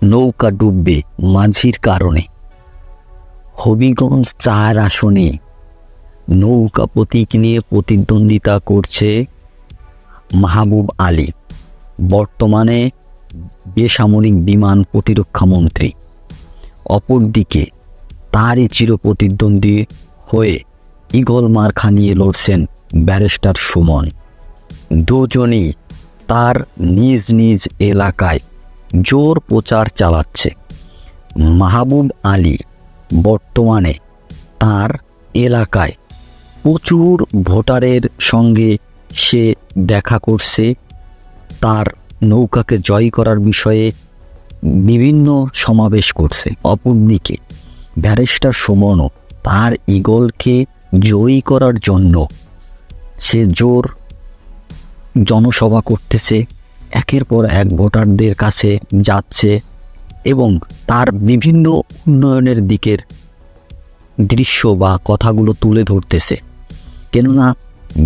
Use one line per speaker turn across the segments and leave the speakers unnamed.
নৌকা ডুববে মাঝির কারণে। হবিগঞ্জ 4 আসনে নৌকা প্রতীক নিয়ে প্রতিদ্বন্দ্বিতা করছে মাহবুব আলী, বর্তমানে বেসামরিক বিমান প্রতিরক্ষা মন্ত্রী। অপরদিকে তারই চিরপ্রতিদ্বন্দ্বী হয়ে ঈগল মার্কা নিয়ে লড়ছেন ব্যারিস্টার সুমন। দুজনেই তার নিজ নিজ এলাকায় জোর প্রচার চালাচ্ছে। মাহবুব আলী বর্তমানে তার এলাকায় প্রচুর ভোটারের সঙ্গে সে দেখা করছে, তার নৌকাকে জয় করার বিষয়ে বিভিন্ন সমাবেশ করছে। অপরদিকে ব্যারিস্টার সুমনও তার ঈগলকে জয়ী করার জন্য সে জোর জনসভা করতেছে, একের পর এক ভোটারদের কাছে যাচ্ছে এবং তার বিভিন্ন উন্নয়নের দিকের দৃশ্য বা কথাগুলো তুলে ধরতেছে। কেননা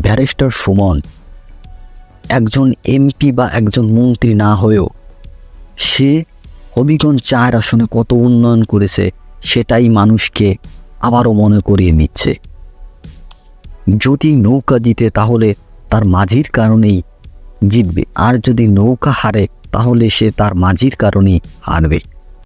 ব্যারিস্টার সুমন একজন এমপি বা একজন মন্ত্রী না হয়েও সে হবিগঞ্জ 4 আসনে কত উন্নয়ন করেছে সেটাই মানুষকে আবারও মনে করিয়ে নিচ্ছে। যদি নৌকা জিতে তাহলে তার মাঝির কারণেই জিতবে, আর যদি নৌকা হারে তাহলে সে তার মাঝির কারণেই হারবে।